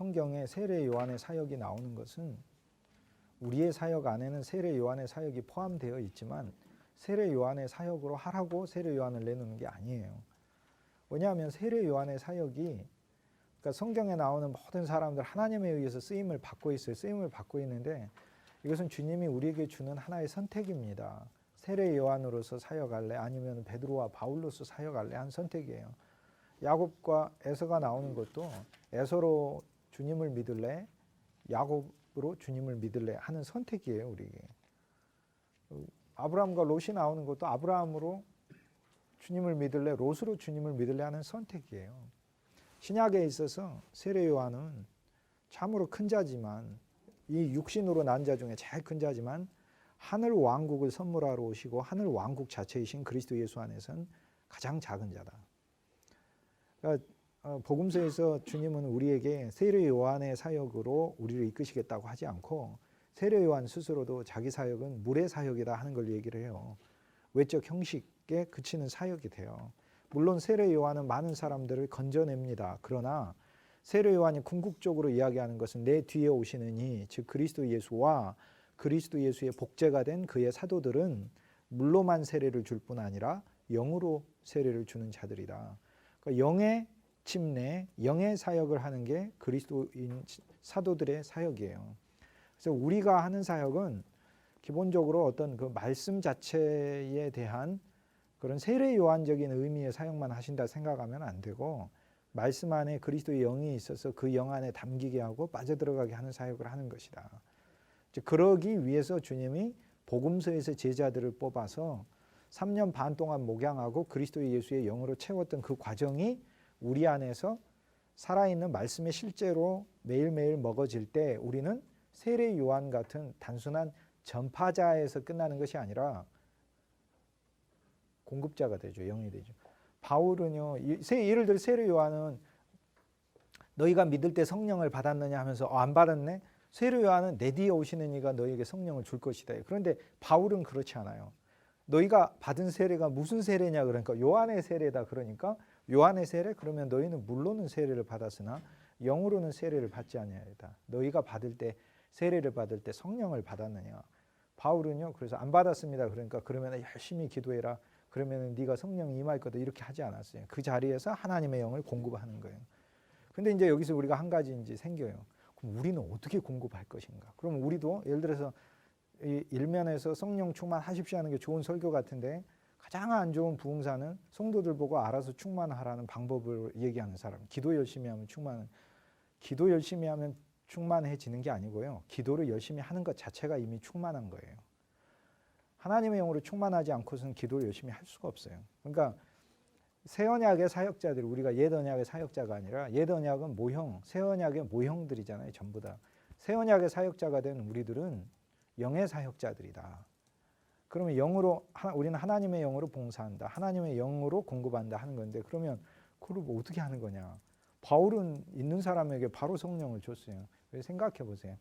성경에 세례 요한의 사역이 나오는 것은 우리의 사역 안에는 세례 요한의 사역이 포함되어 있지만 세례 요한의 사역으로 하라고 세례 요한을 내놓는 게 아니에요. 왜냐하면 세례 요한의 사역이 그러니까 성경에 나오는 모든 사람들 하나님에 의해서 쓰임을 받고 있어요. 쓰임을 받고 있는데 이것은 주님이 우리에게 주는 하나의 선택입니다. 세례 요한으로서 사역할래 아니면 베드로와 바울로서 사역할래 한 선택이에요. 야곱과 에서가 나오는 것도 에서로 주님을 믿을래 야곱으로 주님을 믿을래 하는 선택이에요. 우리에게. 아브라함과 롯이 나오는 것도 아브라함으로 주님을 믿을래 롯으로 주님을 믿을래 하는 선택이에요. 신약에 있어서 세례 요한은 참으로 큰 자지만 이 육신으로 난 자 중에 제일 큰 자지만 하늘 왕국을 선물하러 오시고 하늘 왕국 자체이신 그리스도 예수 안에서는 가장 작은 자다. 그러니까 복음서에서 주님은 우리에게 세례 요한의 사역으로 우리를 이끄시겠다고 하지 않고 세례 요한 스스로도 자기 사역은 물의 사역이다 하는 걸 얘기를 해요. 외적 형식에 그치는 사역이 돼요. 물론 세례 요한은 많은 사람들을 건져냅니다. 그러나 세례 요한이 궁극적으로 이야기하는 것은 내 뒤에 오시는 이 즉 그리스도 예수와 그리스도 예수의 복제가 된 그의 사도들은 물로만 세례를 줄 뿐 아니라 영으로 세례를 주는 자들이다. 그러니까 영의 침례, 영의 사역을 하는 게 그리스도인 사도들의 사역이에요. 그래서 우리가 하는 사역은 기본적으로 어떤 그 말씀 자체에 대한 그런 세례 요한적인 의미의 사역만 하신다 생각하면 안 되고 말씀 안에 그리스도의 영이 있어서 그 영 안에 담기게 하고 빠져들어가게 하는 사역을 하는 것이다. 그러기 위해서 주님이 복음서에서 제자들을 뽑아서 3년 반 동안 목양하고 그리스도 예수의 영으로 채웠던 그 과정이 우리 안에서 살아있는 말씀에 실제로 매일매일 먹어질 때 우리는 세례 요한 같은 단순한 전파자에서 끝나는 것이 아니라 공급자가 되죠. 영이 되죠. 바울은요. 예를 들어 세례 요한은 너희가 믿을 때 성령을 받았느냐 하면서 안 받았네. 세례 요한은 내 뒤에 오시는 이가 너희에게 성령을 줄 것이다. 그런데 바울은 그렇지 않아요. 너희가 받은 세례가 무슨 세례냐 그러니까 요한의 세례다 그러니까 요한의 세례 그러면 너희는 물로는 세례를 받았으나 영으로는 세례를 받지 아니하리다. 너희가 받을 때 세례를 받을 때 성령을 받았느냐. 바울은요. 그래서 안 받았습니다. 그러니까 그러면 열심히 기도해라. 그러면 네가 성령이 임할 거다 이렇게 하지 않았어요. 그 자리에서 하나님의 영을 공급하는 거예요. 근데 이제 여기서 우리가 한 가지 이제 생겨요. 그럼 우리는 어떻게 공급할 것인가? 그럼 우리도 예를 들어서 이 일면에서 성령 충만하십시오 하는 게 좋은 설교 같은데 가장 안 좋은 부흥사는 성도들 보고 알아서 충만하라는 방법을 얘기하는 사람. 기도 열심히 하면 기도 열심히 하면 충만해지는 게 아니고요. 기도를 열심히 하는 것 자체가 이미 충만한 거예요. 하나님의 영으로 충만하지 않고서는 기도를 열심히 할 수가 없어요. 그러니까 새 언약의 사역자들 우리가 옛 언약의 사역자가 아니라 옛 언약은 모형, 새 언약의 모형들이잖아요. 전부 다. 새 언약의 사역자가 된 우리들은 영의 사역자들이다. 그러면 영으로 우리는 하나님의 영으로 봉사한다. 하나님의 영으로 공급한다 하는 건데 그러면 그걸 뭐 어떻게 하는 거냐. 바울은 있는 사람에게 바로 성령을 줬어요. 생각해 보세요.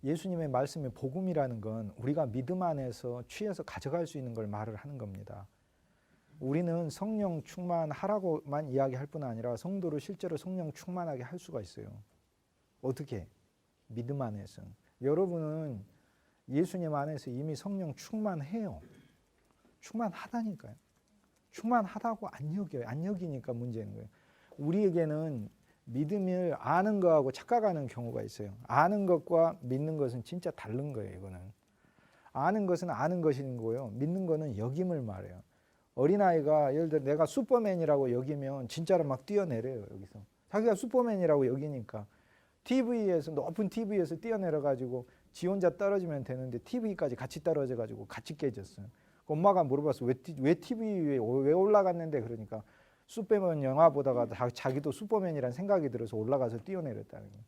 예수님의 말씀의 복음이라는 건 우리가 믿음 안에서 취해서 가져갈 수 있는 걸 말을 하는 겁니다. 우리는 성령 충만하라고만 이야기할 뿐 아니라 성도를 실제로 성령 충만하게 할 수가 있어요. 어떻게? 믿음 안에서. 여러분은 예수님 안에서 이미 성령 충만해요. 충만하다니까요. 충만하다고 안 여겨요. 안 여기니까 문제인 거예요. 우리에게는 믿음을 아는 거하고 착각하는 경우가 있어요. 아는 것과 믿는 것은 진짜 다른 거예요. 이거는. 아는 것은 아는 것인 거고요. 믿는 거는 여김을 말해요. 어린아이가 예를 들어 내가 슈퍼맨이라고 여기면 진짜로 막 뛰어내려요. 여기서. 자기가 슈퍼맨이라고 여기니까 TV에서 높은 TV에서 뛰어내려가지고 지 혼자 떨어지면 되는데 TV까지 같이 떨어져가지고 같이 깨졌어요. 엄마가 물어봤어. 왜 TV 위에 왜 올라갔는데 그러니까 슈퍼맨 영화 보다가 자기도 슈퍼맨이라는 생각이 들어서 올라가서 뛰어내렸다는 거예요.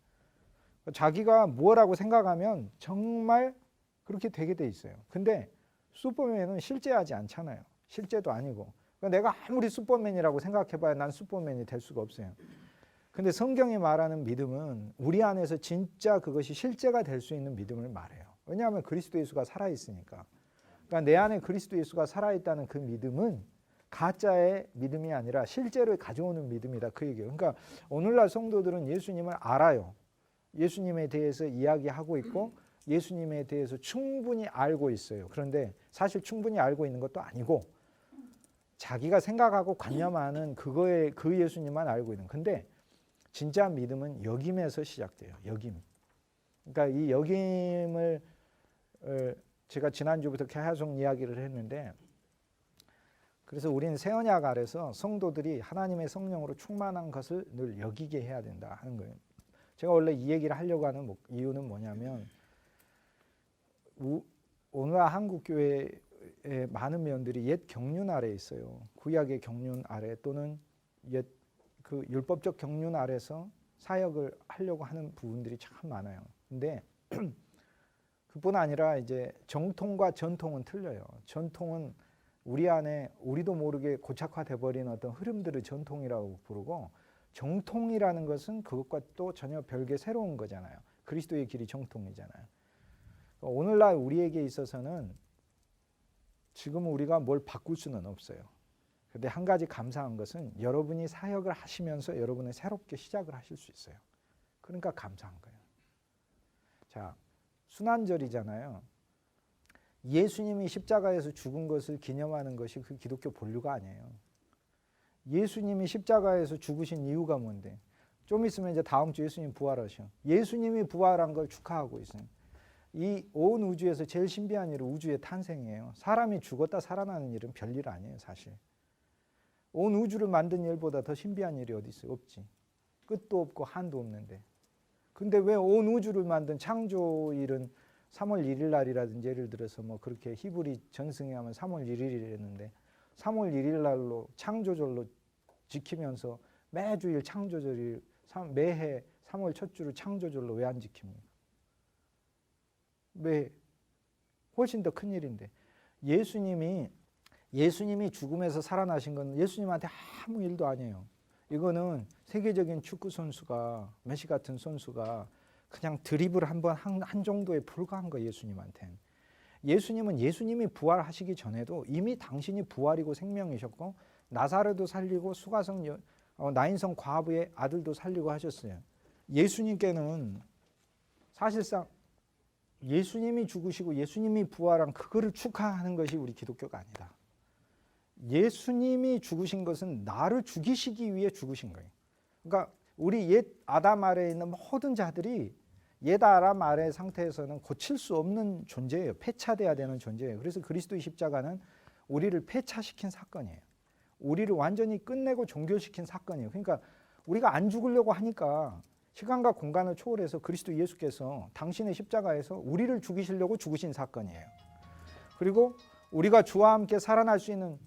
자기가 뭐라고 생각하면 정말 그렇게 되게 돼 있어요. 근데 슈퍼맨은 실제하지 않잖아요. 실제도 아니고. 그러니까 내가 아무리 슈퍼맨이라고 생각해봐야 난 슈퍼맨이 될 수가 없어요. 근데 성경이 말하는 믿음은 우리 안에서 진짜 그것이 실제가 될 수 있는 믿음을 말해요. 왜냐하면 그리스도 예수가 살아있으니까. 그러니까 내 안에 그리스도 예수가 살아있다는 그 믿음은 가짜의 믿음이 아니라 실제로 가져오는 믿음이다 그 얘기예요. 그러니까 오늘날 성도들은 예수님을 알아요. 예수님에 대해서 이야기하고 있고 예수님에 대해서 충분히 알고 있어요. 그런데 사실 충분히 알고 있는 것도 아니고 자기가 생각하고 관념하는 그거에 그 예수님만 알고 있는. 근데 진짜 믿음은 역임에서 시작돼요. 역임. 그러니까 이 역임을 제가 지난주부터 계속 이야기를 했는데, 그래서 우리는 새 언약 아래서 성도들이 하나님의 성령으로 충만한 것을 늘 여기게 해야 된다 하는 거예요. 제가 원래 이 얘기를 하려고 하는 이유는 뭐냐면 오늘날 한국교회의 많은 면들이 옛 경륜 아래에 있어요. 구약의 경륜 아래 또는 옛 그 율법적 경륜 아래서 사역을 하려고 하는 부분들이 참 많아요. 근데 그뿐 아니라 이제 정통과 전통은 틀려요. 전통은 우리 안에 우리도 모르게 고착화돼 버린 어떤 흐름들을 전통이라고 부르고, 정통이라는 것은 그것과 또 전혀 별개 새로운 거잖아요. 그리스도의 길이 정통이잖아요. 오늘날 우리에게 있어서는 지금 우리가 뭘 바꿀 수는 없어요. 그런데 한 가지 감사한 것은 여러분이 사역을 하시면서 여러분은 새롭게 시작을 하실 수 있어요. 그러니까 감사한 거예요. 자, 순환절이잖아요. 예수님이 십자가에서 죽은 것을 기념하는 것이 그 기독교 본류가 아니에요. 예수님이 십자가에서 죽으신 이유가 뭔데? 좀 있으면 이제 다음 주 예수님 부활하셔. 예수님이 부활한 걸 축하하고 있어요. 이 온 우주에서 제일 신비한 일은 우주의 탄생이에요. 사람이 죽었다 살아나는 일은 별일 아니에요, 사실. 온 우주를 만든 일보다 더 신비한 일이 어디 있어요? 없지. 끝도 없고 한도 없는데. 근데 왜 온 우주를 만든 창조일은 3월 1일 날이라든지 예를 들어서 뭐 그렇게 히브리 전승에 하면 3월 1일이랬는데 3월 1일 날로 창조절로 지키면서 매주일 창조절이 매해 3월 첫 주를 창조절로 왜 안 지킵니까? 왜? 훨씬 더 큰 일인데. 예수님이 죽음에서 살아나신 건 예수님한테 아무 일도 아니에요. 이거는 세계적인 축구 선수가 메시 같은 선수가 그냥 드리블 한 정도에 불과한 거예요. 예수님한테는. 예수님은 예수님이 부활하시기 전에도 이미 당신이 부활이고 생명이셨고 나사로도 살리고 수가성 나인성 과부의 아들도 살리고 하셨어요. 예수님께는 사실상 예수님이 죽으시고 예수님이 부활한 그거를 축하하는 것이 우리 기독교가 아니다. 예수님이 죽으신 것은 나를 죽이시기 위해 죽으신 거예요. 그러니까 우리 옛 아담 아래에 있는 모든 자들이 옛 아담 아래 상태에서는 고칠 수 없는 존재예요. 폐차돼야 되는 존재예요. 그래서 그리스도의 십자가는 우리를 폐차시킨 사건이에요. 우리를 완전히 끝내고 종결시킨 사건이에요. 그러니까 우리가 안 죽으려고 하니까 시간과 공간을 초월해서 그리스도 예수께서 당신의 십자가에서 우리를 죽이시려고 죽으신 사건이에요. 그리고 우리가 주와 함께 살아날 수 있는,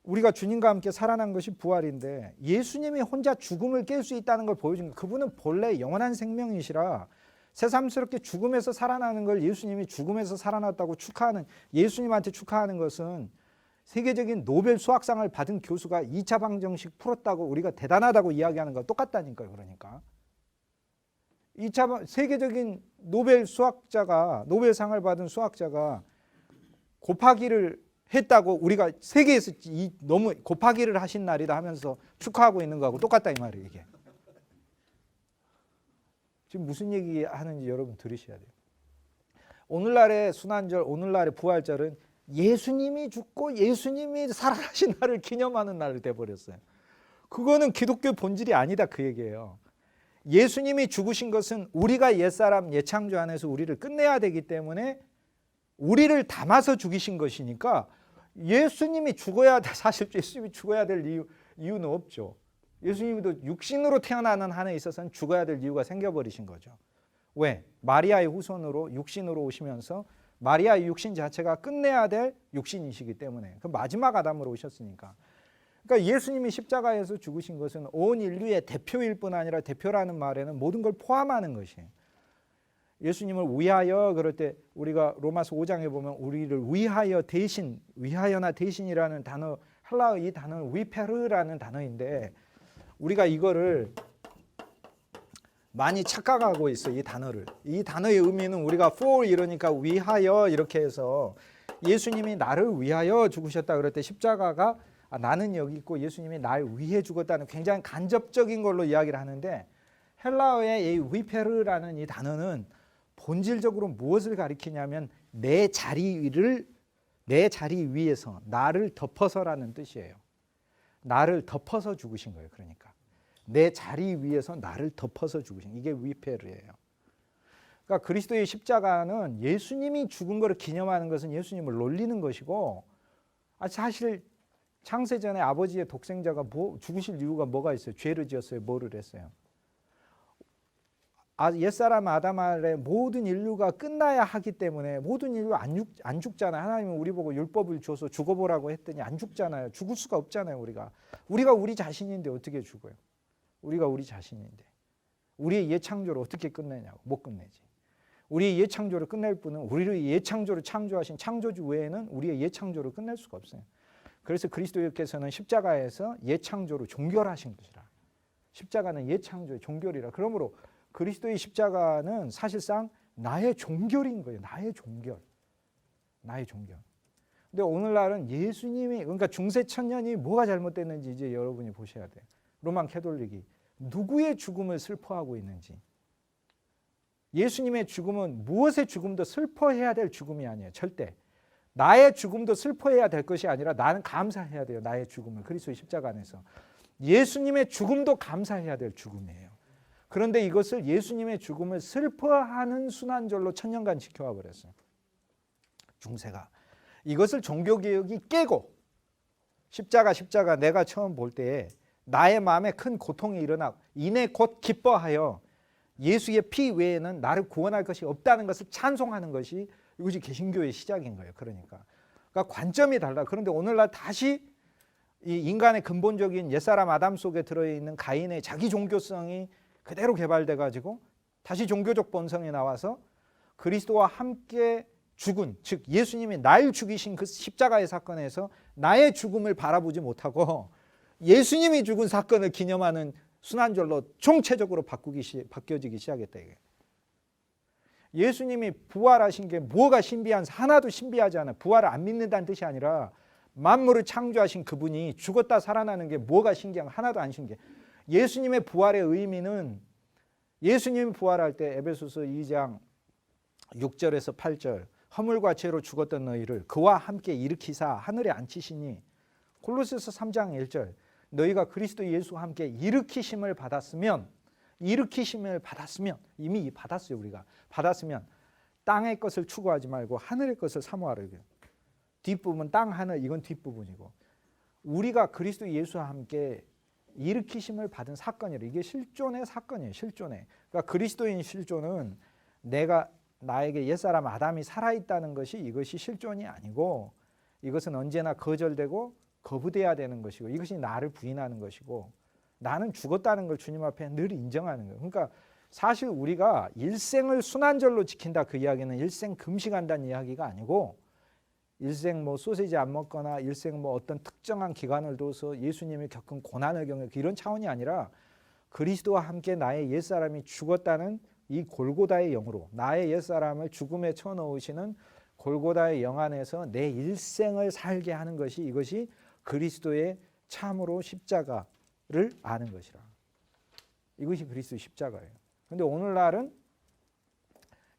우리가 주님과 함께 살아난 것이 부활인데 예수님이 혼자 죽음을 깰 수 있다는 걸 보여준 거예요. 그분은 본래 영원한 생명이시라 새삼스럽게 죽음에서 살아나는 걸 예수님이 죽음에서 살아났다고 축하하는, 예수님한테 축하하는 것은 세계적인 노벨 수학상을 받은 교수가 2차 방정식 풀었다고 우리가 대단하다고 이야기하는 거 똑같다니까요. 그러니까 2차 세계적인 노벨 수학자가, 노벨상을 받은 수학자가 곱하기를 했다고 우리가 세계에서 너무 곱하기를 하신 날이다 하면서 축하하고 있는 거하고 똑같다 이 말이에요. 이게 지금 무슨 얘기 하는지 여러분 들으셔야 돼요. 오늘날의 순환절, 오늘날의 부활절은 예수님이 죽고 예수님이 살아나신 날을 기념하는 날이 돼버렸어요. 그거는 기독교 본질이 아니다 그 얘기예요. 예수님이 죽으신 것은 우리가 옛사람 옛창조 안에서 우리를 끝내야 되기 때문에 우리를 담아서 죽이신 것이니까 예수님이 죽어야 돼. 사실 예수님이 죽어야 될 이유는 없죠. 예수님도 육신으로 태어나는 한에 있어서는 죽어야 될 이유가 생겨버리신 거죠. 왜? 마리아의 후손으로 육신으로 오시면서 마리아의 육신 자체가 끝내야 될 육신이시기 때문에 그 마지막 아담으로 오셨으니까. 그러니까 예수님이 십자가에서 죽으신 것은 온 인류의 대표일 뿐 아니라 대표라는 말에는 모든 걸 포함하는 것이에요. 예수님을 위하여 그럴 때 우리가 로마서 5장에 보면 우리를 위하여 대신, 위하여나 대신이라는 단어, 헬라어 이 단어는 위페르라는 단어인데 우리가 이거를 많이 착각하고 있어. 이 단어를. 이 단어의 의미는 우리가 for 이러니까 위하여 이렇게 해서 예수님이 나를 위하여 죽으셨다 그럴 때 십자가가 나는 여기 있고 예수님이 날 위해 죽었다는 굉장히 간접적인 걸로 이야기를 하는데, 헬라어의 이 위페르라는 이 단어는 본질적으로 무엇을 가리키냐면 내 자리 위에서 나를 덮어서라는 뜻이에요. 나를 덮어서 죽으신 거예요. 그러니까 내 자리 위에서 나를 덮어서 죽으신, 이게 위페르예요. 그러니까 그리스도의 십자가는 예수님이 죽은 것을 기념하는 것은 예수님을 놀리는 것이고, 사실 창세전에 아버지의 독생자가 죽으실 이유가 뭐가 있어요? 죄를 지었어요? 뭐를 했어요? 옛사람 아담 아래 모든 인류가 끝나야 하기 때문에, 모든 인류 안 죽잖아요. 하나님은 우리 보고 율법을 줘서 죽어보라고 했더니 안 죽잖아요. 죽을 수가 없잖아요. 우리가 우리 자신인데 어떻게 죽어요? 우리가 우리 자신인데 우리의 예창조를 어떻게 끝내냐고. 못 끝내지. 우리의 예창조를 끝낼 분은 우리를 예창조로 창조하신 창조주 외에는 우리의 예창조를 끝낼 수가 없어요. 그래서 그리스도께서는 십자가에서 예창조로 종결하신 것이라. 십자가는 예창조의 종결이라. 그러므로 그리스도의 십자가는 사실상 나의 종결인 거예요. 나의 종결. 근데 오늘날은 예수님이, 그러니까 중세천년이 뭐가 잘못됐는지 이제 여러분이 보셔야 돼요. 로만 캐톨릭이 누구의 죽음을 슬퍼하고 있는지. 예수님의 죽음은 무엇의 죽음도 슬퍼해야 될 죽음이 아니에요. 절대. 나의 죽음도 슬퍼해야 될 것이 아니라 나는 감사해야 돼요. 나의 죽음을 그리스도의 십자가 안에서. 예수님의 죽음도 감사해야 될 죽음이에요. 그런데 이것을, 예수님의 죽음을 슬퍼하는 순환절로 천년간 지켜와 버렸어요. 중세가. 이것을 종교개혁이 깨고, 십자가 내가 처음 볼 때에 나의 마음에 큰 고통이 일어나고 이내 곧 기뻐하여 예수의 피 외에는 나를 구원할 것이 없다는 것을 찬송하는 것이, 이것이 개신교의 시작인 거예요. 그러니까 관점이 달라. 그런데 오늘날 다시 이 인간의 근본적인 옛사람 아담 속에 들어있는 가인의 자기 종교성이 그대로 개발돼 가지고 다시 종교적 본성이 나와서 그리스도와 함께 죽은, 즉 예수님이 날 죽이신 그 십자가의 사건에서 나의 죽음을 바라보지 못하고 예수님이 죽은 사건을 기념하는 순환절로 총체적으로 바뀌어지기 시작했다. 이게. 예수님이 부활하신 게 뭐가 신비한, 하나도 신비하지 않아요. 부활을 안 믿는다는 뜻이 아니라 만물을 창조하신 그분이 죽었다 살아나는 게 뭐가 신기한, 하나도 안 신기해. 예수님의 부활의 의미는, 예수님이 부활할 때 에베소서 2장 6절에서 8절, 허물과 죄로 죽었던 너희를 그와 함께 일으키사 하늘에 앉히시니, 골로새서 3장 1절, 너희가 그리스도 예수와 함께 일으키심을 받았으면, 이미 받았어요. 우리가 받았으면 땅의 것을 추구하지 말고 하늘의 것을 사모하라. 뒷부분 땅 하늘, 이건 뒷부분이고, 우리가 그리스도 예수와 함께 일으키심을 받은 사건이라. 이게 실존의 사건이에요. 실존의. 그러니까 그리스도인 실존은 나에게 옛사람 아담이 살아있다는 것이, 이것이 실존이 아니고, 이것은 언제나 거절되고 거부돼야 되는 것이고, 이것이 나를 부인하는 것이고, 나는 죽었다는 걸 주님 앞에 늘 인정하는 거예요. 그러니까 사실 우리가 일생을 순환절로 지킨다, 그 이야기는 일생 금식한다는 이야기가 아니고, 일생 소세지 안 먹거나 일생 어떤 특정한 기간을 둬서 예수님이 겪은 고난을 겪는 이런 차원이 아니라, 그리스도와 함께 나의 옛사람이 죽었다는 이 골고다의 영으로 나의 옛사람을 죽음에 쳐넣으시는 골고다의 영 안에서 내 일생을 살게 하는 것이, 이것이 그리스도의 참으로 십자가를 아는 것이라. 이것이 그리스도의 십자가예요. 그런데 오늘날은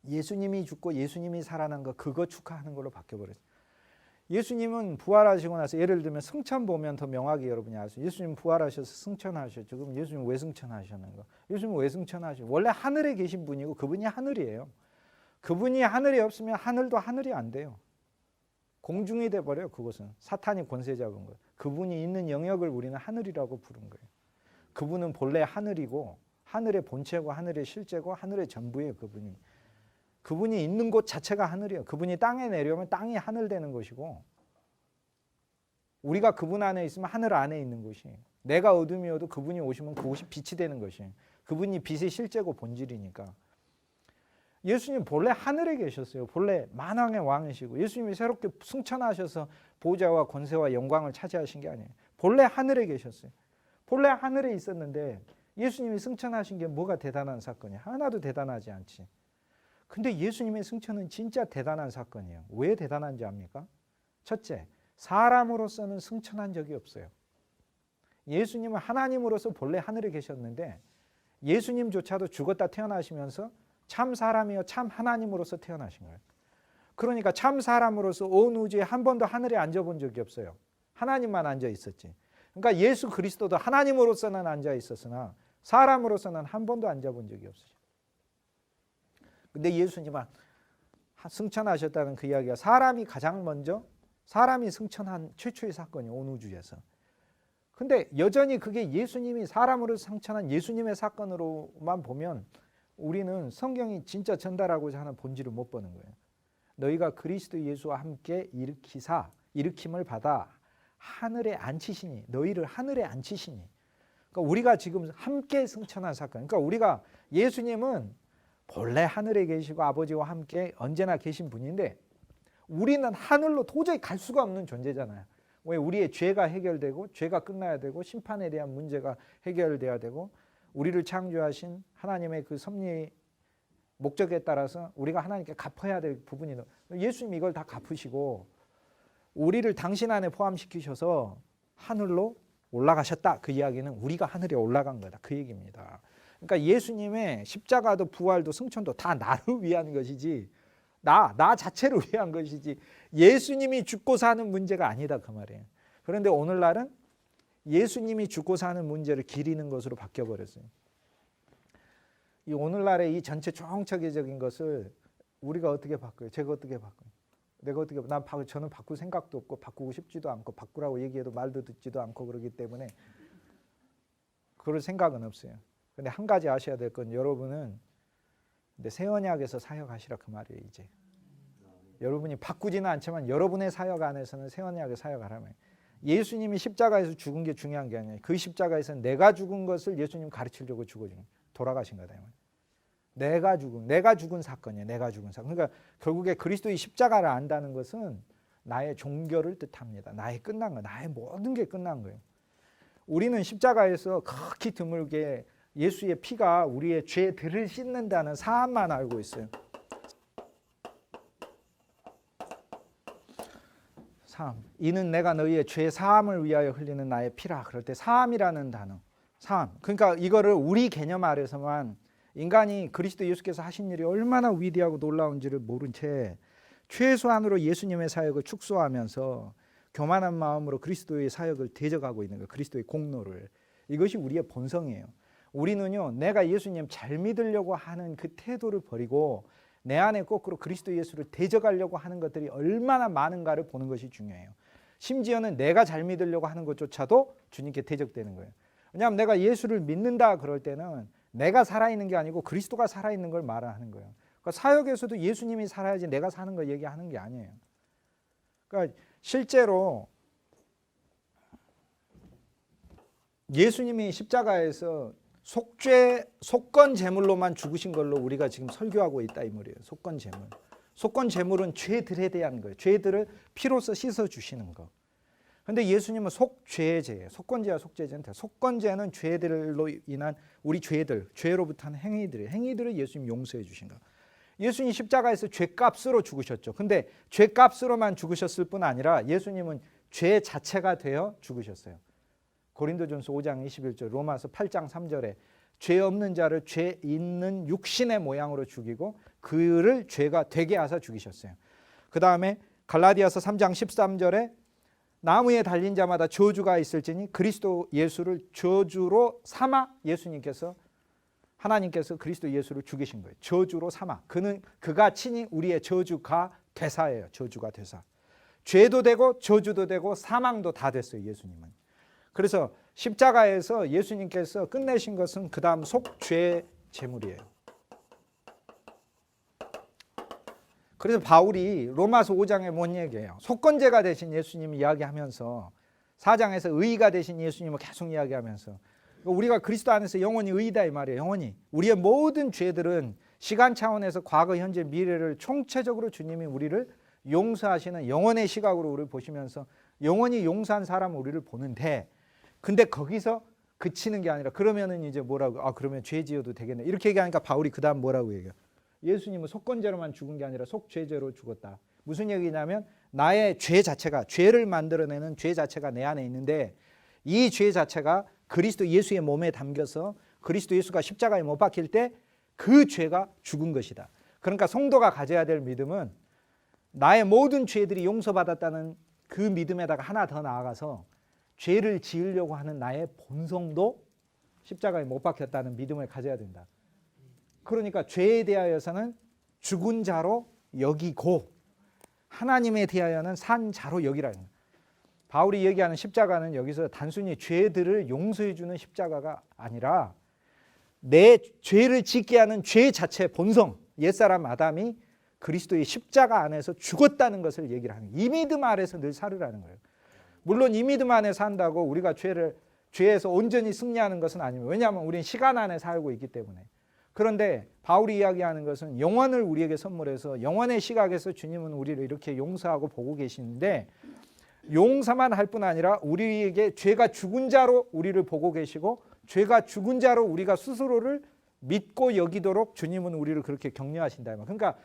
예수님이 죽고 예수님이 살아난 거, 그거 축하하는 걸로 바뀌어버렸어요. 예수님은 부활하시고 나서, 예를 들면 승천 보면 더 명확히 여러분이 알 수 있어요. 예수님 부활하셔서 승천하셨죠. 그럼 예수님 왜 승천하셨는가? 예수님 왜 승천하셨어요? 원래 하늘에 계신 분이고 그분이 하늘이에요. 그분이 하늘이 없으면 하늘도 하늘이 안 돼요. 공중이 돼버려요. 그것은 사탄이 권세 잡은 거예요. 그분이 있는 영역을 우리는 하늘이라고 부른 거예요. 그분은 본래 하늘이고, 하늘의 본체고, 하늘의 실제고, 하늘의 전부예요. 그분이 있는 곳 자체가 하늘이에요. 그분이 땅에 내려오면 땅이 하늘 되는 것이고, 우리가 그분 안에 있으면 하늘 안에 있는 것이에요. 내가 어둠이어도 그분이 오시면 그곳이 빛이 되는 것이에요. 그분이 빛의 실제고 본질이니까. 예수님 본래 하늘에 계셨어요. 본래 만왕의 왕이시고, 예수님이 새롭게 승천하셔서 보좌와 권세와 영광을 차지하신 게 아니에요. 본래 하늘에 계셨어요. 본래 하늘에 있었는데 예수님이 승천하신 게 뭐가 대단한 사건이야? 하나도 대단하지 않지. 근데 예수님의 승천은 진짜 대단한 사건이에요. 왜 대단한지 압니까? 첫째, 사람으로서는 승천한 적이 없어요. 예수님은 하나님으로서 본래 하늘에 계셨는데 예수님조차도 죽었다 태어나시면서 참 사람이요 참 하나님으로서 태어나신 거예요. 그러니까 참 사람으로서 온 우주에 한 번도 하늘에 앉아본 적이 없어요. 하나님만 앉아 있었지. 그러니까 예수 그리스도도 하나님으로서는 앉아 있었으나 사람으로서는 한 번도 앉아본 적이 없어요. 근데 예수님은 승천하셨다는 그 이야기가 사람이 가장 먼저 사람이 승천한 최초의 사건이 온 우주에서. 근데 여전히 그게 예수님이 사람으로 승천한 예수님의 사건으로만 보면 우리는 성경이 진짜 전달하고자 하는 본질을 못 보는 거예요. 너희가 그리스도 예수와 함께 일으킴을 받아 하늘에 앉히시니 너희를 하늘에 앉히시니. 그러니까 우리가 지금 함께 승천한 사건. 그러니까 우리가 예수님은 본래 하늘에 계시고 아버지와 함께 언제나 계신 분인데 우리는 하늘로 도저히 갈 수가 없는 존재잖아요. 왜? 우리의 죄가 해결되고 죄가 끝나야 되고 심판에 대한 문제가 해결돼야 되고 우리를 창조하신 하나님의 그 섭리의 목적에 따라서 우리가 하나님께 갚아야 될 부분이 예수님이 이걸 다 갚으시고 우리를 당신 안에 포함시키셔서 하늘로 올라가셨다. 그 이야기는 우리가 하늘에 올라간 거다. 그 얘기입니다. 그러니까 예수님의 십자가도 부활도 승천도 다 나를 위한 것이지 나 자체를 위한 것이지 예수님이 죽고 사는 문제가 아니다 그 말이에요. 그런데 오늘날은 예수님이 죽고 사는 문제를 기리는 것으로 바뀌어버렸어요. 이 오늘날의 이 전체 총체적인 것을 우리가 어떻게 바꿔요? 제가 어떻게 바꿔요? 내가 어떻게 저는 바꿀 생각도 없고 바꾸고 싶지도 않고 바꾸라고 얘기해도 말도 듣지도 않고 그러기 때문에 그럴 생각은 없어요. 근데 한 가지 아셔야 될 건 여러분은 근데 새 언약에서 사역하시라 그 말이에요. 이제 여러분이 바꾸지는 않지만 여러분의 사역 안에서는 새 언약의 사역하라면 예수님이 십자가에서 죽은 게 중요한 게 아니에요. 그 십자가에서 내가 죽은 것을 예수님 가르치려고 돌아가신 거다. 내가 죽은 사건이에요. 내가 죽은 사건. 그러니까 결국에 그리스도의 십자가를 안다는 것은 나의 종교를 뜻합니다. 나의 끝난 거, 나의 모든 게 끝난 거예요. 우리는 십자가에서 극히 드물게 예수의 피가 우리의 죄들을 씻는다는 사함만 알고 있어요. 사함. 이는 내가 너희의 죄 사함을 위하여 흘리는 나의 피라. 그럴 때 사함이라는 단어. 사함. 그러니까 이거를 우리 개념 아래서만 인간이 그리스도 예수께서 하신 일이 얼마나 위대하고 놀라운지를 모른 채 최소한으로 예수님의 사역을 축소하면서 교만한 마음으로 그리스도의 사역을 대적하고 있는 거예요. 그리스도의 공로를. 이것이 우리의 본성이에요. 우리는요, 내가 예수님 잘 믿으려고 하는 그 태도를 버리고 내 안에 거꾸로 그리스도 예수를 대적하려고 하는 것들이 얼마나 많은가를 보는 것이 중요해요. 심지어는 내가 잘 믿으려고 하는 것조차도 주님께 대적되는 거예요. 왜냐하면 내가 예수를 믿는다 그럴 때는 내가 살아있는 게 아니고 그리스도가 살아있는 걸 말하는 거예요. 그러니까 사역에서도 예수님이 살아야지 내가 사는 거 얘기하는 게 아니에요. 그러니까 실제로 예수님이 십자가에서 속건 제물로만 죽으신 걸로 우리가 지금 설교하고 있다 이 말이에요. 속건 제물. 속건 제물은 죄들에 대한 거예요. 죄들을 피로써 씻어 주시는 거. 근데 예수님은 속죄제예요. 속건제와 속죄제는 속건제는 죄들로 인한 우리 죄로부터 하는 행위들을 예수님 용서해 주신 거. 예수님 십자가에서 죄값으로 죽으셨죠. 근데 죄값으로만 죽으셨을 뿐 아니라 예수님은 죄 자체가 되어 죽으셨어요. 고린도전서 5장 21절, 로마서 8장 3절에 죄 없는 자를 죄 있는 육신의 모양으로 죽이고 그를 죄가 되게 하사 죽이셨어요. 그 다음에 갈라디아서 3장 13절에 나무에 달린 자마다 저주가 있을지니 그리스도 예수를 저주로 삼아 하나님께서 그리스도 예수를 죽이신 거예요. 저주로 삼아. 그가 친히 우리의 저주가 되사예요. 저주가 되사. 죄도 되고 저주도 되고 사망도 다 됐어요. 예수님은. 그래서 십자가에서 예수님께서 끝내신 것은 그 다음 속죄 제물이에요. 그래서 바울이 로마서 5장에 뭔 얘기해요? 속건제가 되신 예수님 이야기하면서 4장에서 의가 되신 예수님을 계속 이야기하면서 우리가 그리스도 안에서 영원히 의이다 이 말이에요. 영원히. 우리의 모든 죄들은 시간 차원에서 과거, 현재, 미래를 총체적으로 주님이 우리를 용서하시는 영원의 시각으로 우리를 보시면서 영원히 용서한 사람은 우리를 보는데 근데 거기서 그치는 게 아니라 그러면은 이제 뭐라고 그러면 죄 지어도 되겠네 이렇게 얘기하니까 바울이 그 다음 뭐라고 얘기해요? 예수님은 속건제로만 죽은 게 아니라 속죄제로 죽었다. 무슨 얘기냐면 나의 죄 자체가, 죄를 만들어내는 죄 자체가 내 안에 있는데 이 죄 자체가 그리스도 예수의 몸에 담겨서 그리스도 예수가 십자가에 못 박힐 때 그 죄가 죽은 것이다. 그러니까 성도가 가져야 될 믿음은 나의 모든 죄들이 용서받았다는 그 믿음에다가 하나 더 나아가서 죄를 지으려고 하는 나의 본성도 십자가에 못 박혔다는 믿음을 가져야 된다. 그러니까 죄에 대하여서는 죽은 자로 여기고 하나님에 대하여는 산 자로 여기라는 거예요. 바울이 얘기하는 십자가는 여기서 단순히 죄들을 용서해 주는 십자가가 아니라 내 죄를 짓게 하는 죄 자체 본성, 옛사람 아담이 그리스도의 십자가 안에서 죽었다는 것을 얘기를 하는 거예요. 이 믿음 아래서 늘 살으라는 거예요. 물론 이 믿음 안에 산다고 우리가 죄에서 온전히 승리하는 것은 아닙니다. 왜냐하면 우리는 시간 안에 살고 있기 때문에. 그런데 바울이 이야기하는 것은 영원을 우리에게 선물해서 영원의 시각에서 주님은 우리를 이렇게 용서하고 보고 계시는데 용서만 할 뿐 아니라 우리에게 죄가 죽은 자로 우리를 보고 계시고 죄가 죽은 자로 우리가 스스로를 믿고 여기도록 주님은 우리를 그렇게 격려하신다. 그러니까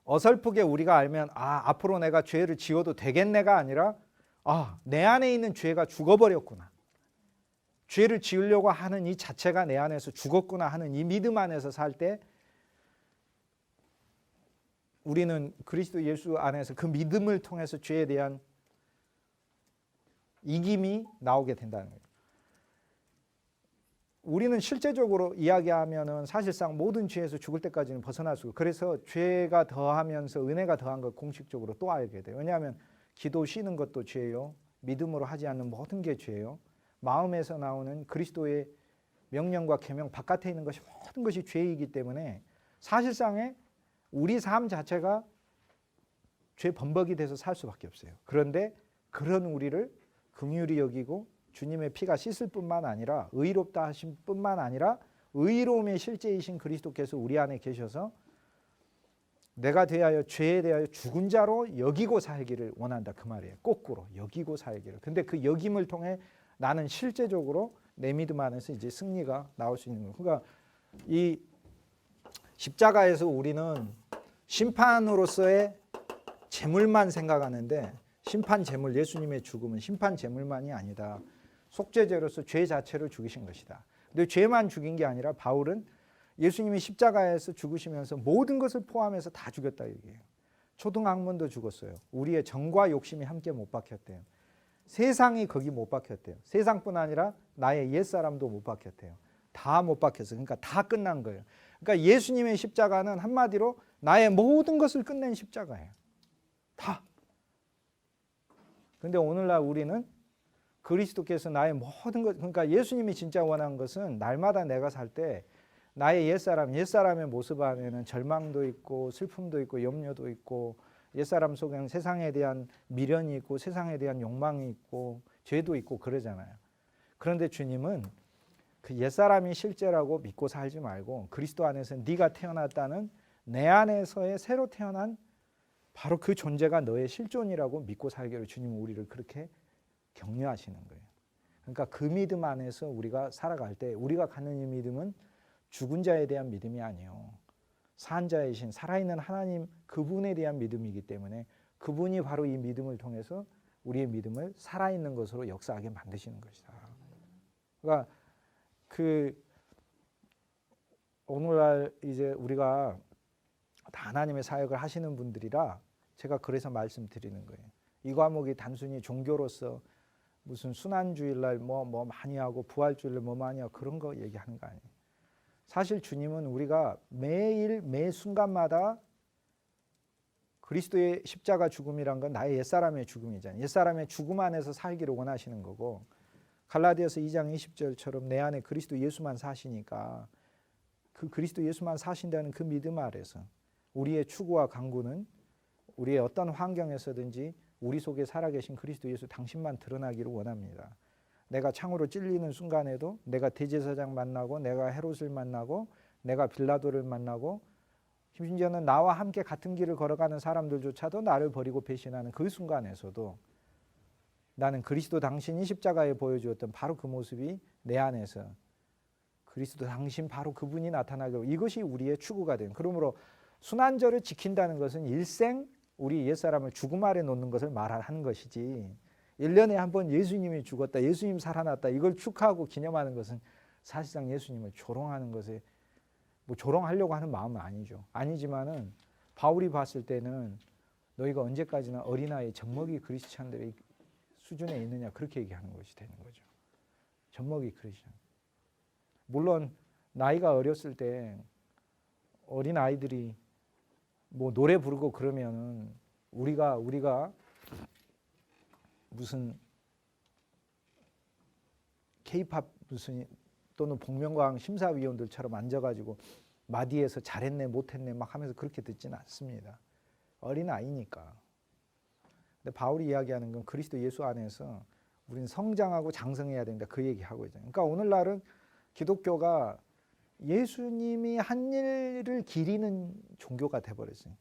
어설프게 우리가 알면 앞으로 내가 죄를 지어도 되겠네가 아니라 내 안에 있는 죄가 죽어버렸구나. 죄를 지으려고 하는 이 자체가 내 안에서 죽었구나 하는 이 믿음 안에서 살 때 우리는 그리스도 예수 안에서 그 믿음을 통해서 죄에 대한 이김이 나오게 된다는 거예요. 우리는 실제적으로 이야기하면은 사실상 모든 죄에서 죽을 때까지는 벗어날 수 없고 그래서 죄가 더하면서 은혜가 더한 것 공식적으로 또 알게 돼요. 왜냐하면 기도 쉬는 것도 죄예요. 믿음으로 하지 않는 모든 게 죄예요. 마음에서 나오는 그리스도의 명령과 계명 바깥에 있는 것이 모든 것이 죄이기 때문에 사실상의 우리 삶 자체가 죄 범벅이 돼서 살 수밖에 없어요. 그런데 그런 우리를 긍휼히 여기고 주님의 피가 씻을 뿐만 아니라 의롭다 하신 뿐만 아니라 의로움의 실제이신 그리스도께서 우리 안에 계셔서 내가 대하여 죄에 대하여 죽은 자로 여기고 살기를 원한다 그 말이에요. 거꾸로 여기고 살기를. 근데 그 여김을 통해 나는 실제적으로 내 믿음 안에서 이제 승리가 나올 수 있는 거예요. 그러니까 이 십자가에서 우리는 심판으로서의 제물만 생각하는데 심판 제물, 예수님의 죽음은 심판 제물만이 아니다. 속죄제로서 죄 자체를 죽이신 것이다. 근데 죄만 죽인 게 아니라 바울은 예수님이 십자가에서 죽으시면서 모든 것을 포함해서 다 죽였다 얘기해요. 초등학문도 죽었어요. 우리의 정과 욕심이 함께 못 박혔대요. 세상이 거기 못 박혔대요. 세상뿐 아니라 나의 옛사람도 못 박혔대요. 다 못 박혔어요. 그러니까 다 끝난 거예요. 그러니까 예수님의 십자가는 한마디로 나의 모든 것을 끝낸 십자가예요. 다. 근데 오늘날 우리는 그리스도께서 나의 모든 것, 그러니까 예수님이 진짜 원한 것은 날마다 내가 살 때 나의 옛사람의 모습 안에는 절망도 있고 슬픔도 있고 염려도 있고 옛사람 속에는 세상에 대한 미련이 있고 세상에 대한 욕망이 있고 죄도 있고 그러잖아요. 그런데 주님은 그 옛사람이 실제라고 믿고 살지 말고 그리스도 안에서 네가 태어났다는 내 안에서의 새로 태어난 바로 그 존재가 너의 실존이라고 믿고 살기를 주님은 우리를 그렇게 격려하시는 거예요. 그러니까 그 믿음 안에서 우리가 살아갈 때 우리가 갖는 이 믿음은 죽은 자에 대한 믿음이 아니에요. 산 자이신 살아있는 하나님 그분에 대한 믿음이기 때문에 그분이 바로 이 믿음을 통해서 우리의 믿음을 살아있는 것으로 역사하게 만드시는 것이다. 그러니까 오늘날 이제 우리가 다 하나님의 사역을 하시는 분들이라 제가 그래서 말씀드리는 거예요. 이 과목이 단순히 종교로서 무슨 순환주일날 뭐 많이 하고 부활주일날 뭐 많이 하고 그런 거 얘기하는 거 아니에요. 사실 주님은 우리가 매일 매 순간마다 그리스도의 십자가 죽음이란 건 나의 옛사람의 죽음이잖아요. 옛사람의 죽음 안에서 살기를 원하시는 거고 갈라디아서 2장 20절처럼 내 안에 그리스도 예수만 사시니까 그 그리스도 예수만 사신다는 그 믿음 아래서 우리의 추구와 강구는 우리의 어떤 환경에서든지 우리 속에 살아계신 그리스도 예수 당신만 드러나기를 원합니다. 내가 창으로 찔리는 순간에도 내가 대제사장 만나고 내가 헤롯을 만나고 내가 빌라도를 만나고 심지어는 나와 함께 같은 길을 걸어가는 사람들조차도 나를 버리고 배신하는 그 순간에서도 나는 그리스도 당신이 십자가에 보여주었던 바로 그 모습이 내 안에서 그리스도 당신 바로 그분이 나타나고 이것이 우리의 추구가 된. 그러므로 순환절을 지킨다는 것은 일생 우리 옛사람을 죽음 아래 놓는 것을 말하는 것이지 1년에 한 번 예수님이 죽었다, 예수님 살아났다 이걸 축하하고 기념하는 것은 사실상 예수님을 조롱하는 것에 뭐 조롱하려고 하는 마음은 아니죠. 아니지만은 바울이 봤을 때는 너희가 언제까지나 어린아이 젖먹이 크리스찬들의 수준에 있느냐 그렇게 얘기하는 것이 되는 거죠. 젖먹이 크리스찬. 물론 나이가 어렸을 때 어린 아이들이 뭐 노래 부르고 그러면은 우리가 무슨 K-팝 무슨 또는 복면가왕 심사위원들처럼 앉아가지고 마디에서 잘했네 못했네 막 하면서 그렇게 듣지는 않습니다. 어린 아이니까. 근데 바울이 이야기하는 건 그리스도 예수 안에서 우리는 성장하고 장성해야 된다 그 얘기하고 있잖아요. 그러니까 오늘날은 기독교가 예수님이 한 일을 기리는 종교가 돼버렸어요.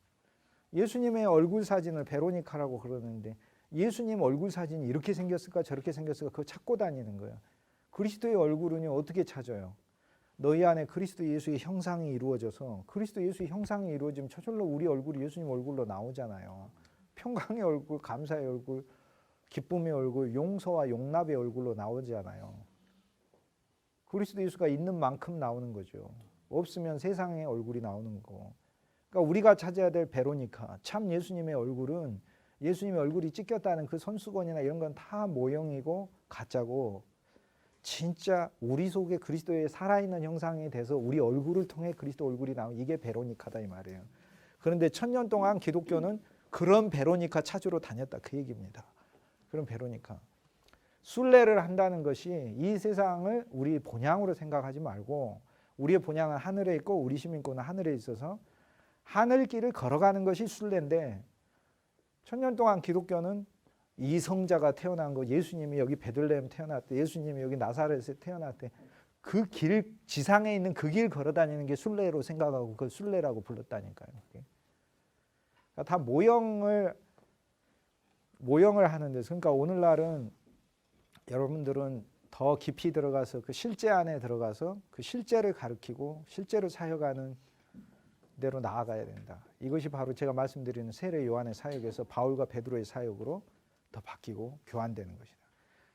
예수님의 얼굴 사진을 베로니카라고 그러는데 예수님 얼굴 사진이 이렇게 생겼을까 저렇게 생겼을까 그거 찾고 다니는 거예요. 그리스도의 얼굴은요 어떻게 찾아요? 너희 안에 그리스도 예수의 형상이 이루어져서 그리스도 예수의 형상이 이루어지면 저절로 우리 얼굴이 예수님 얼굴로 나오잖아요. 평강의 얼굴, 감사의 얼굴, 기쁨의 얼굴, 용서와 용납의 얼굴로 나오잖아요. 그리스도 예수가 있는 만큼 나오는 거죠. 없으면 세상의 얼굴이 나오는 거. 그러니까 우리가 찾아야 될 베로니카, 참 예수님의 얼굴은 예수님의 얼굴이 찍혔다는 그 손수건이나 이런 건 다 모형이고 가짜고 진짜 우리 속에 그리스도의 살아있는 형상이 돼서 우리 얼굴을 통해 그리스도 얼굴이 나오는 이게 베로니카다 이 말이에요. 그런데 1000년 동안 기독교는 그런 베로니카 찾으러 다녔다 그 얘기입니다. 그런 베로니카. 순례를 한다는 것이 이 세상을 우리 본향으로 생각하지 말고 우리의 본향은 하늘에 있고 우리 시민권은 하늘에 있어서 하늘길을 걸어가는 것이 순례인데 1000년 동안 기독교는 이성자가 태어난 거 예수님이 여기 베들레헴 태어났대 예수님이 여기 나사렛에 태어났대 그 길 지상에 있는 그 길 걸어 다니는 게 순례로 생각하고 그걸 순례라고 불렀다니까요. 그러니까 다 모형을 하는 데서 그러니까 오늘날은 여러분들은 더 깊이 들어가서 그 실제 안에 들어가서 그 실제를 가르치고 실제로 사역하는 대로 나아가야 된다. 이것이 바로 제가 말씀드리는 세례 요한의 사역에서 바울과 베드로의 사역으로 더 바뀌고 교환되는 것이다.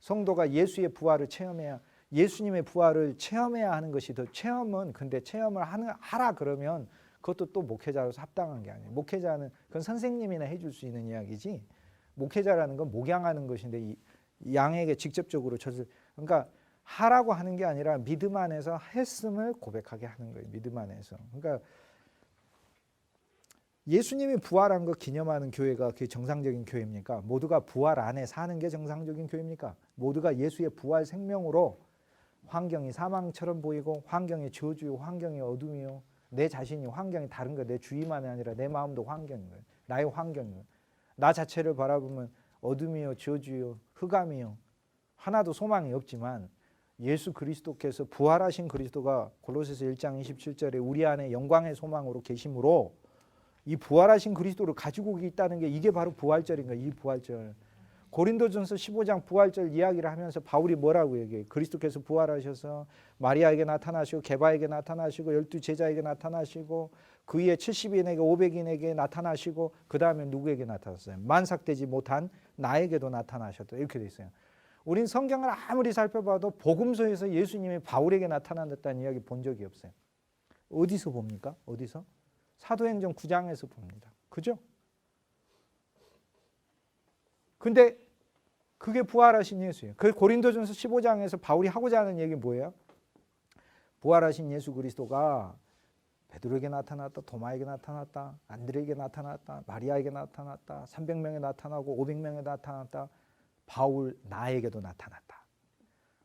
성도가 예수의 부활을 체험해야 예수님의 부활을 체험해야 하는 것이 더 체험은 근데 체험을 하라 그러면 그것도 또 목회자로서 합당한 게 아니에요. 목회자는 그건 선생님이나 해줄 수 있는 이야기지 목회자라는 건 목양하는 것인데 이 양에게 직접적으로 젖을 그러니까 하라고 하는 게 아니라 믿음 안에서 했음을 고백하게 하는 거예요. 믿음 안에서. 그러니까 예수님이 부활한 거 기념하는 교회가 그게 정상적인 교회입니까? 모두가 부활 안에 사는 게 정상적인 교회입니까? 모두가 예수의 부활 생명으로 환경이 사망처럼 보이고 환경이 저주요 환경이 어둠이요 내 자신이 환경이 다른 거 내 주위만이 아니라 내 마음도 환경인 거예요. 나의 환경이요. 나 자체를 바라보면 어둠이요 저주요 흑암이요 하나도 소망이 없지만 예수 그리스도께서 부활하신 그리스도가 골로새서 1장 27절에 우리 안에 영광의 소망으로 계심으로 이 부활하신 그리스도를 가지고 있다는 게 이게 바로 부활절인 거예요. 이 부활절. 고린도전서 15장 부활절 이야기를 하면서 바울이 뭐라고 얘기해요? 그리스도께서 부활하셔서 마리아에게 나타나시고 게바에게 나타나시고 12제자에게 나타나시고 그 위에 70인에게 500인에게 나타나시고 그 다음에 누구에게 나타났어요? 만삭되지 못한 나에게도 나타나셨다. 이렇게 돼 있어요. 우린 성경을 아무리 살펴봐도 복음서에서 예수님이 바울에게 나타났다는 이야기 본 적이 없어요. 어디서 봅니까? 어디서? 사도행전 9장에서 봅니다. 그죠? 근데 그게 부활하신 예수예요. 그 고린도전서 15장에서 바울이 하고자 하는 얘기 뭐예요? 부활하신 예수 그리스도가 베드로에게 나타났다, 도마에게 나타났다, 안드레에게 나타났다, 마리아에게 나타났다, 300명에 나타나고 500명에 나타났다, 바울 나에게도 나타났다.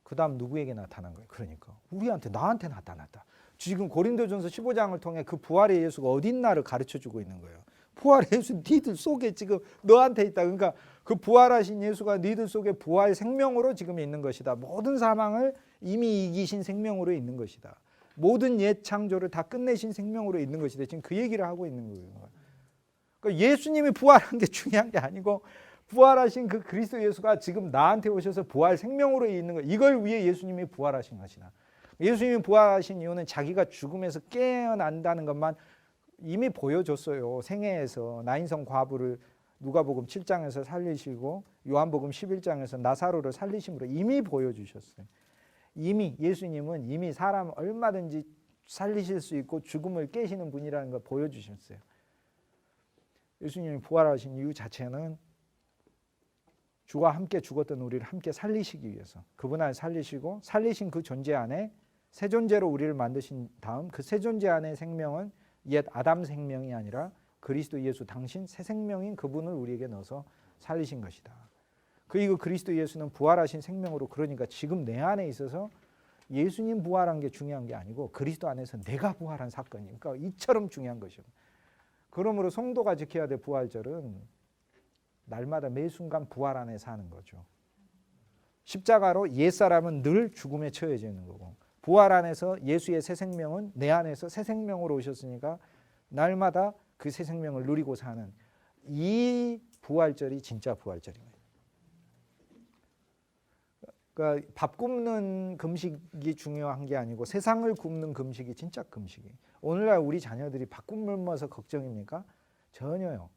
그 다음 누구에게 나타난 거예요? 그러니까 우리한테 나한테 나타났다. 지금 고린도전서 15장을 통해 그 부활의 예수가 어디 있나를 가르쳐주고 있는 거예요. 부활의 예수 니들 속에 지금 너한테 있다. 그러니까 그 부활하신 예수가 니들 속에 부활 생명으로 지금 있는 것이다. 모든 사망을 이미 이기신 생명으로 있는 것이다. 모든 옛 창조를 다 끝내신 생명으로 있는 것이다. 지금 그 얘기를 하고 있는 거예요. 그러니까 예수님이 부활한 게 중요한 게 아니고 부활하신 그 그리스도 예수가 지금 나한테 오셔서 부활 생명으로 있는 거. 이걸 위해 예수님이 부활하신 것이다. 예수님이 부활하신 이유는 자기가 죽음에서 깨어난다는 것만 이미 보여줬어요. 생애에서 나인성 과부를 누가복음 7장에서 살리시고 요한복음 11장에서 나사로를 살리심으로 이미 보여주셨어요. 이미 예수님은 이미 사람 얼마든지 살리실 수 있고 죽음을 깨시는 분이라는 걸 보여주셨어요. 예수님이 부활하신 이유 자체는 주와 함께 죽었던 우리를 함께 살리시기 위해서 그분 안에 살리시고 살리신 그 존재 안에 새 존재로 우리를 만드신 다음 그 새 존재 안의 생명은 옛 아담 생명이 아니라 그리스도 예수 당신 새 생명인 그분을 우리에게 넣어서 살리신 것이다. 그리고 그리스도 예수는 부활하신 생명으로 그러니까 지금 내 안에 있어서 예수님 부활한 게 중요한 게 아니고 그리스도 안에서 내가 부활한 사건이니까 이처럼 중요한 것이요. 그러므로 성도가 지켜야 될 부활절은 날마다 매 순간 부활 안에 사는 거죠. 십자가로 옛사람은 늘 죽음에 처해져 있는 거고 부활 안에서 예수의 새 생명은 내 안에서 새 생명으로 오셨으니까 날마다 그 새 생명을 누리고 사는 이 부활절이 진짜 부활절입니다. 그러니까 밥 굽는 금식이 중요한 게 아니고 세상을 굽는 금식이 진짜 금식이에요. 오늘날 우리 자녀들이 밥 굶어서 걱정입니까? 전혀요.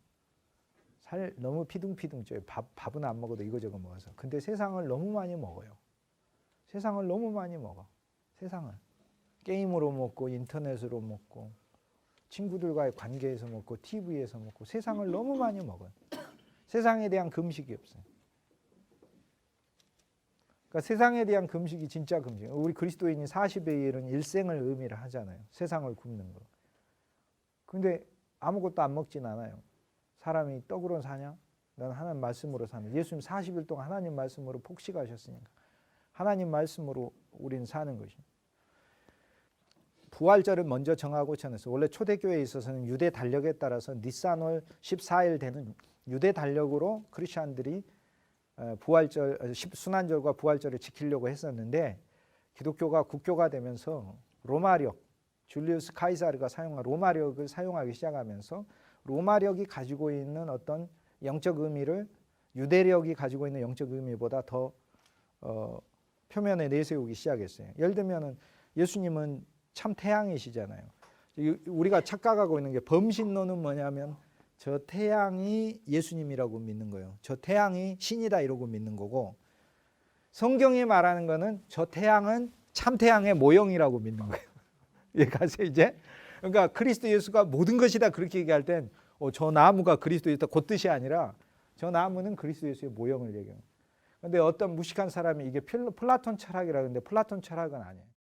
살 너무 피둥피둥 쪄요. 밥은 안 먹어도 이거저거 먹어서. 근데 세상을 너무 많이 먹어요. 세상을 너무 많이 먹어. 세상을. 게임으로 먹고 인터넷으로 먹고 친구들과의 관계에서 먹고 TV에서 먹고 세상을 너무 많이 먹어요. 세상에 대한 금식이 없어요. 그러니까 세상에 대한 금식이 진짜 금식이에요. 우리 그리스도인이 40의 일은 일생을 의미를 하잖아요. 세상을 굶는 거. 근데 아무것도 안 먹진 않아요. 사람이 떡으로 사냐? 난 하나님 말씀으로 사는. 예수님 40일 동안 하나님 말씀으로 폭식하셨으니까 하나님 말씀으로 우리는 사는 것입니다. 부활절을 먼저 정하고 전했어요. 원래 초대교회에 있어서는 유대 달력에 따라서 니산월 14일 되는 유대 달력으로 크리스천들이 부활절, 순환절과 부활절을 지키려고 했었는데 기독교가 국교가 되면서 로마력, 줄리우스 카이사르가 사용한 로마력을 사용하기 시작하면서 로마력이 가지고 있는 어떤 영적 의미를 유대력이 가지고 있는 영적 의미보다 더 표면에 내세우기 시작했어요. 예를 들면 예수님은 참 태양이시잖아요. 우리가 착각하고 있는 게 범신론은 뭐냐면 저 태양이 예수님이라고 믿는 거예요. 저 태양이 신이다 이러고 믿는 거고 성경이 말하는 거는 저 태양은 참 태양의 모형이라고 믿는 거예요. 이해가세요 이제? 그러니까 그리스도 예수가 모든 것이다 그렇게 얘기할 땐 저 나무가 그리스도 예수다 그 뜻이 아니라 저 나무는 그리스도 예수의 모형을 얘기해요. 그런데 어떤 무식한 사람이 이게 플라톤 철학이라 그러는데 플라톤 철학은 아니에요.